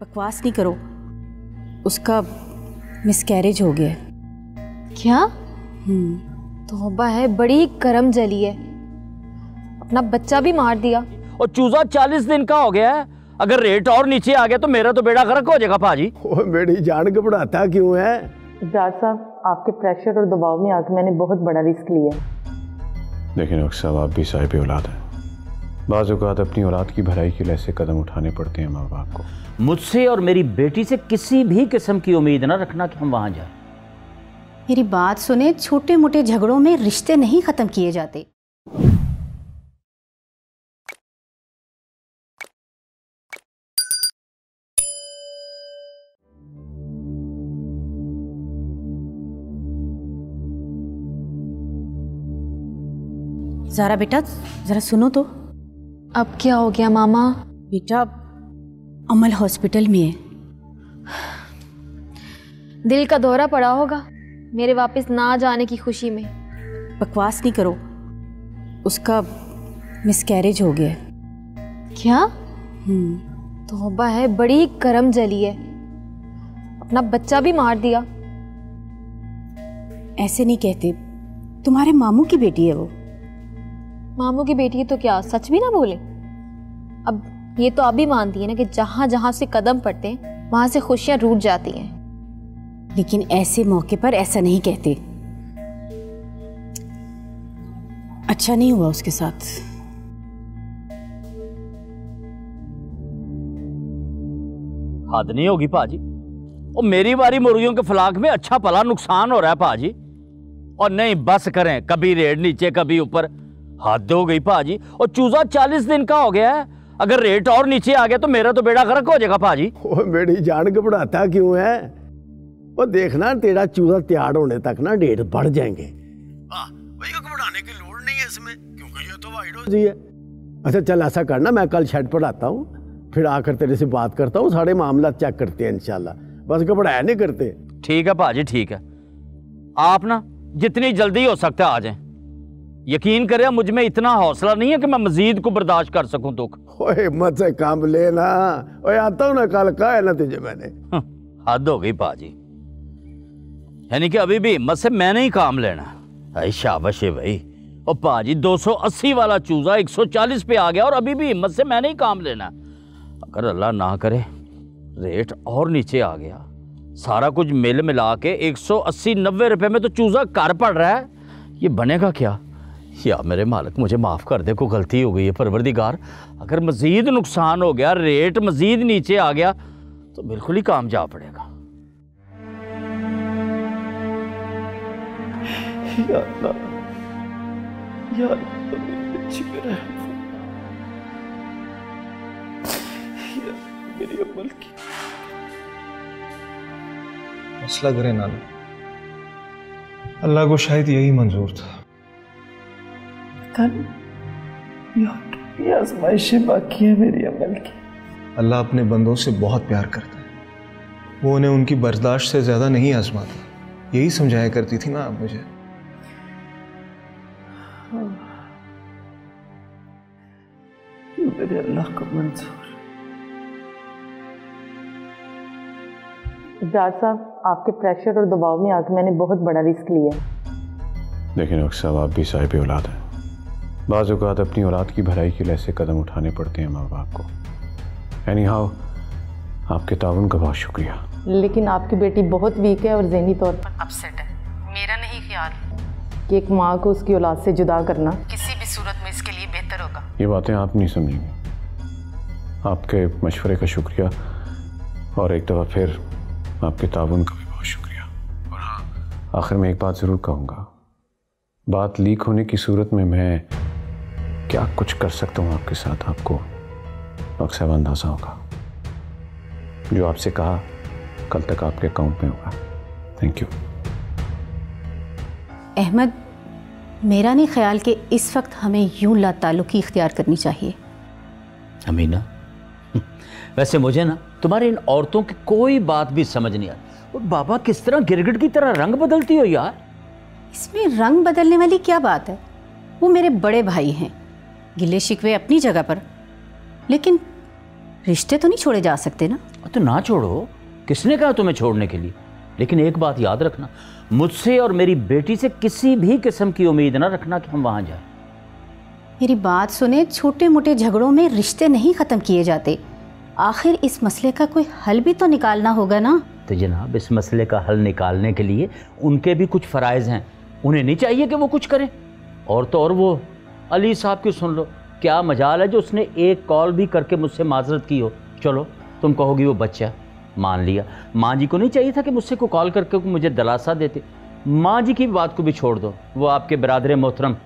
बकवास नहीं करो, उसका मिसकैरेज हो गया। क्या? तौबा है, बड़ी करम जली है, अपना बच्चा भी मार दिया। और चूजा 40 दिन का हो गया है, अगर रेट और नीचे आ गया तो मेरा तो बेड़ा गर्क हो जाएगा भाजी। ओ मेरी जान घबराता क्यों है? इब्रार साहब, आपके प्रेशर और दबाव में आके मैंने बहुत बड़ा रिस्क लिया। लेकिन डॉक्टर साहब, आप भी साहिब औलाद हैं। बाज़ औक़ात अपनी औलाद की भलाई के लिए ऐसे कदम उठाने पड़ते हैं माँ बाप को। मुझसे और मेरी बेटी से किसी भी किस्म की उम्मीद ना रखना कि हम वहां जाएं। मेरी बात सुने, छोटे मोटे झगड़ों में रिश्ते नहीं खत्म किए जाते। ज़ारा बेटा, जरा सुनो तो। अब क्या हो गया मामा? बेटा, अमल हॉस्पिटल में है। दिल का दौरा पड़ा होगा मेरे वापस ना जाने की खुशी में। बकवास नहीं करो, उसका मिसकैरेज हो गया। क्या? तौबा है, बड़ी करम जली है, अपना बच्चा भी मार दिया। ऐसे नहीं कहते, तुम्हारे मामू की बेटी है वो। मामू की बेटी है तो क्या सच भी ना बोले? अब ये तो आप भी मानती है ना कि जहां जहां से कदम पड़ते हैं वहां से खुशियां रूठ जाती हैं। लेकिन ऐसे मौके पर ऐसा नहीं कहते। अच्छा नहीं हुआ उसके साथ। हद नहीं होगी भाजी, और मेरी बारी मुर्गियों के फलाक में अच्छा भला नुकसान हो रहा है भाजी। और नहीं बस करें, कभी रेट नीचे कभी ऊपर, हद हो गई भाजी। और चूजा 40 दिन का हो गया है, अगर रेट और नीचे आ गया तो मेरा तो बेड़ा गर्क हो जाएगा भाजी। ओ मेरी जान घबराता क्यों है? वो देखना, तेरा चूजा तैयार होने तक ना डेट बढ़ जाएंगे। भैया घबराने की लोड़ नहीं है इसमें, क्योंकि ये तो वाइड हो जी है। अच्छा चल, ऐसा करना, मैं कल शेड पर आता हूँ, फिर आकर तेरे से बात करता हूँ, सारे मामला चेक करते हैं इंशाल्लाह। बस घबराया नहीं करते। ठीक है भाजी, ठीक है। आप ना जितनी जल्दी हो सकता है आ जाएं। यकीन करें, मुझ में इतना हौसला नहीं है कि मैं मजीद को बर्दाश्त कर सकूं दुख। ओए हिम्मत से काम लेना। ओए आता हूँ ना, कल कहा है ना तुझे मैंने। हद हो गई भाजी, यानी कि अभी भी हिम्मत से मैंने ही काम लेना। शाबाश है भाई। और भाजी 280 वाला चूजा 140 पे आ गया और अभी भी हिम्मत से मैंने ही काम लेना। अगर अल्लाह ना करे रेट और नीचे आ गया, सारा कुछ मिल मिला के 180-90 रुपए में तो चूजा कर पड़ रहा है, ये बनेगा क्या? या मेरे मालिक मुझे माफ़ कर दे, कोई गलती हो गई है परवरदिगार। अगर मज़ीद नुकसान हो गया, रेट मज़ीद नीचे आ गया तो बिल्कुल ही काम जा पड़ेगा। या अल्लाह, या अल्लाह मेरी बच्ची पे रहम फरमा, या मेरी अमल की। मसला करे नाना, अल्लाह को शायद यही मंजूर था। ये आजमाइशें बाकी है मेरी अमल की। अल्लाह अपने बंदों से बहुत प्यार करता है, वो उन्हें उनकी बर्दाश्त से ज्यादा नहीं आजमाता। यही समझाया करती थी ना आप मुझे। मेरे अल्लाह को मंजूर। इब्रार साहब, आपके प्रेशर और दबाव में आके मैंने बहुत बड़ा रिस्क लिया। लेकिन डॉक्टर साहब, आप भी साहिब औलाद हैं। बाज़ औक़ात अपनी औलाद की भलाई के लिए ऐसे कदम उठाने पड़ते हैं माँ बाप को। एनी हाउ, आपके ताउन का बहुत शुक्रिया। लेकिन आपकी बेटी बहुत वीक है और ज़हनी तौर पर अपसेट है। मेरा नहीं ख्याल कि एक माँ को उसकी औलाद से जुदा करना किसी भी सूरत में इसके लिए बेहतर होगा। ये बातें आप नहीं समझेंगी। आपके मशवरे का शुक्रिया, और एक दफ़ा फिर आपके ताउन का भी बहुत शुक्रिया। और हाँ, आखिर में एक बात ज़रूर कहूँगा, बात लीक होने की सूरत में मैं क्या कुछ कर सकता हूँ आपके साथ, आपको अक्सर अंदाजा होगा। जो आपसे कहा कल तक आपके अकाउंट में होगा। Thank you. अहमद, मेरा नहीं ख्याल कि इस वक्त हमें यूं लाताल्लुकी इख्तियार करनी चाहिए। अमीना, वैसे मुझे ना तुम्हारी इन औरतों की कोई बात भी समझ नहीं आती। और बाबा किस तरह गिरगिट की तरह रंग बदलती हो यार। इसमें रंग बदलने वाली क्या बात है? वो मेरे बड़े भाई हैं, गिले शिकवे अपनी जगह पर, लेकिन रिश्ते तो नहीं छोड़े जा सकते ना। तो ना छोड़ो, किसने कहा तुम्हें छोड़ने के लिए? लेकिन एक बात याद रखना, मुझसे और मेरी बेटी से किसी भी किस्म की उम्मीद ना रखना कि हम वहां जाएं। मेरी बात सुने, छोटे मोटे झगड़ों में रिश्ते नहीं ख़त्म किए जाते। आखिर इस मसले का कोई हल भी तो निकालना होगा ना। तो जनाब, इस मसले का हल निकालने के लिए उनके भी कुछ फ़राइज़ हैं, उन्हें नहीं चाहिए कि वो कुछ करें। और तो और वो अली साहब की सुन लो, क्या मजाल है जो उसने एक कॉल भी करके मुझसे माजरत की हो। चलो तुम कहोगी वो बच्चा, मान लिया। माँ जी को नहीं चाहिए था कि मुझसे को कॉल करके मुझे दिलासा देते? माँ जी की बात को भी छोड़ दो, वो आपके बिरादर मोहतरम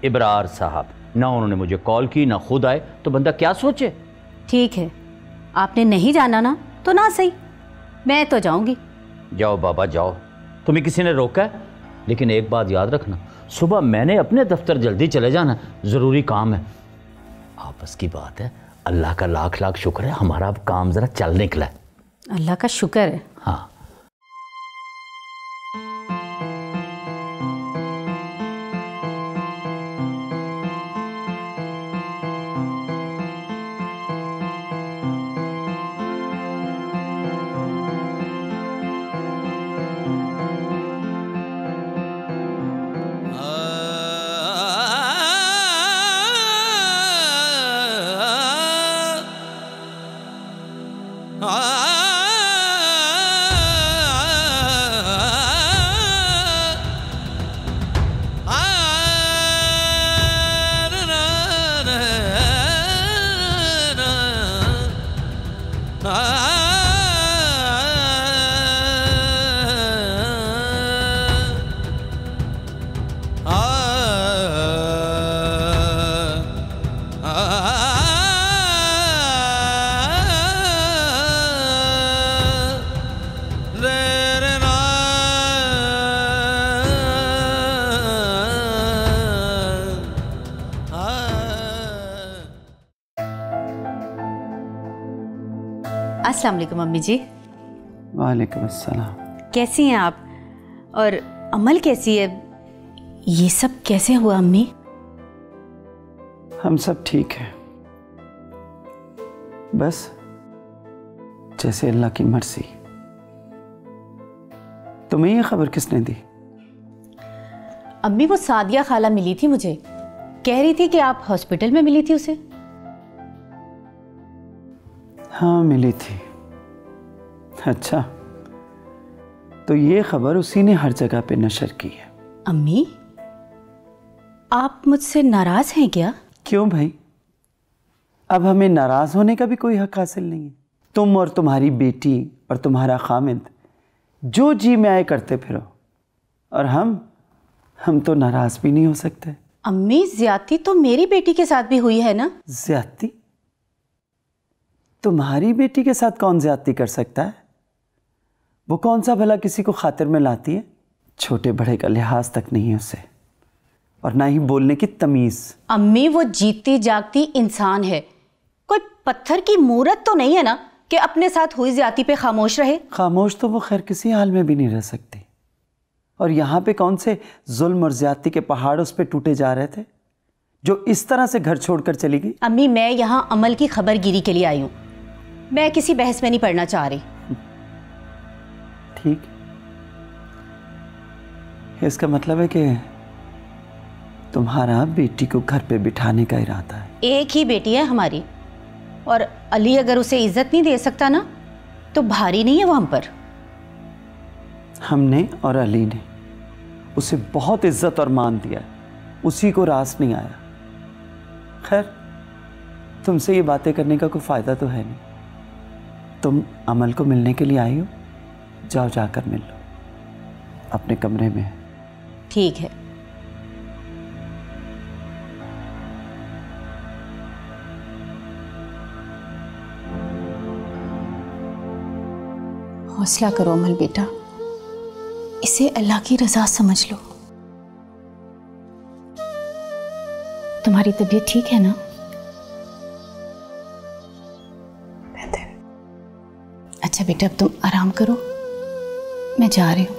इब्रार साहब, ना उन्होंने मुझे कॉल की ना खुद आए, तो बंदा क्या सोचे। ठीक है, आपने नहीं जाना ना तो ना सही, मैं तो जाऊंगी। जाओ बाबा जाओ, तुम्हें किसी ने रोका है? लेकिन एक बात याद रखना, सुबह मैंने अपने दफ्तर जल्दी चले जाना, ज़रूरी काम है। आपस की बात है, अल्लाह का लाख लाख शुक्र है हमारा अब काम ज़रा चल निकला है। अल्लाह का शुक्र है। हाँ। अस्सलाम वालेकुम अम्मी जी। वालेकुम अस्सलाम। कैसी हैं आप? और अमल कैसी है? ये सब कैसे हुआ अम्मी? हम सब ठीक हैं, बस जैसे अल्लाह की मर्जी। तुम्हें ये खबर किसने दी? अम्मी, वो सादिया खाला मिली थी मुझे, कह रही थी कि आप हॉस्पिटल में मिली थी उसे। हाँ मिली थी। अच्छा, तो ये खबर उसी ने हर जगह पे नशर की है। अम्मी, आप मुझसे नाराज हैं क्या? क्यों भाई, अब हमें नाराज होने का भी कोई हक हासिल नहीं है। तुम और तुम्हारी बेटी और तुम्हारा खामिद जो जी में आए करते फिरो, और हम तो नाराज भी नहीं हो सकते। अम्मी, ज्यादती तो मेरी बेटी के साथ भी हुई है ना? ज्यादती? तुम्हारी बेटी के साथ कौन ज्यादती कर सकता है? वो कौन सा भला किसी को खातिर में लाती है? छोटे बड़े का लिहाज तक नहीं है उसे, और ना ही बोलने की तमीज। अम्मी, वो जीती जागती इंसान है, कोई पत्थर की मूरत तो नहीं है ना कि अपने साथ हुई ज्यादती पे खामोश रहे। खामोश तो वो खैर किसी हाल में भी नहीं रह सकती। और यहाँ पे कौन से जुल्म और ज्यादती के पहाड़ उस पे टूटे जा रहे थे जो इस तरह से घर छोड़कर चली गई? अम्मी, मैं यहाँ अमल की खबरगिरी के लिए आई हूँ, मैं किसी बहस में नहीं पढ़ना चाह रही। ठीक, इसका मतलब है कि तुम्हारा बेटी को घर पे बिठाने का इरादा है। एक ही बेटी है हमारी, और अली अगर उसे इज्जत नहीं दे सकता ना तो भारी नहीं है वो हम पर। हमने और अली ने उसे बहुत इज्जत और मान दिया, उसी को रास नहीं आया। खैर, तुमसे ये बातें करने का कोई फायदा तो है नहीं। तुम अमल को मिलने के लिए आई हो, जाओ जाकर मिल लो, अपने कमरे में। ठीक है। हौसला करो अमल बेटा, इसे अल्लाह की रजा समझ लो। तुम्हारी तबीयत ठीक है ना? अच्छा बेटा, अब तुम आराम करो, मैं जा रही हूँ,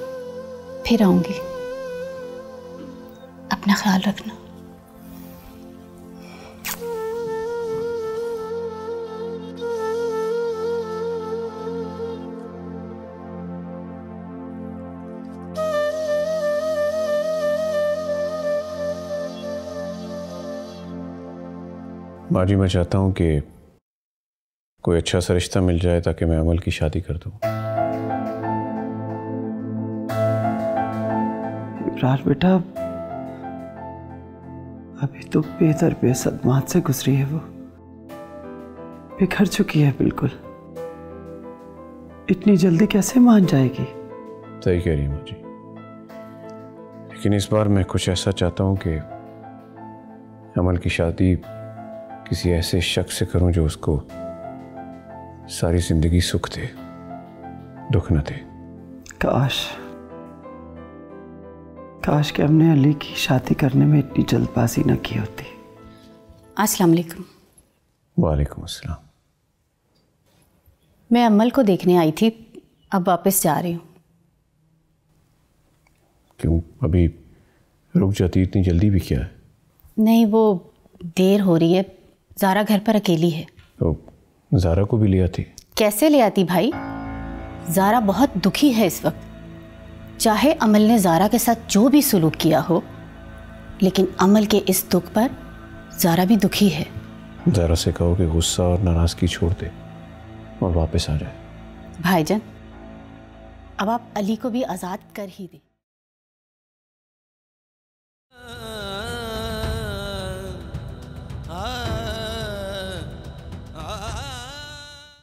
फिर आऊंगी। अपना ख्याल रखना। माँ जी, मैं चाहता हूँ कि कोई अच्छा सा रिश्ता मिल जाए ताकि मैं अमल की शादी कर दूँ। इब्रार बेटा, अभी तो बेदर सदमात से गुजरी है, वो बिखर चुकी है बिल्कुल। इतनी जल्दी कैसे मान जाएगी? सही कह रही है माँ जी, लेकिन इस बार मैं कुछ ऐसा चाहता हूँ कि अमल की शादी किसी ऐसे शख्स से करूँ जो उसको सारी जिंदगी सुख दे, दुख न दे। काश कि हमने अली की शादी करने में इतनी जल्दबाजी न की होती। अस्सलाम वालेकुम। वालेकुम अस्सलाम। मैं अमल को देखने आई थी, अब वापस जा रही हूँ। क्यों, अभी रुक जाती, इतनी जल्दी भी क्या है? नहीं, वो देर हो रही है, ज़ारा घर पर अकेली है। तो ज़ारा को भी ले आती। कैसे ले आती भाई, ज़ारा बहुत दुखी है इस वक्त। चाहे अमल ने ज़ारा के साथ जो भी सुलूक किया हो, लेकिन अमल के इस दुख पर ज़ारा भी दुखी है। ज़ारा से कहो कि गुस्सा और नाराज़गी छोड़ दे और वापस आ जाए। भाईजान, अब आप अली को भी आज़ाद कर ही दें।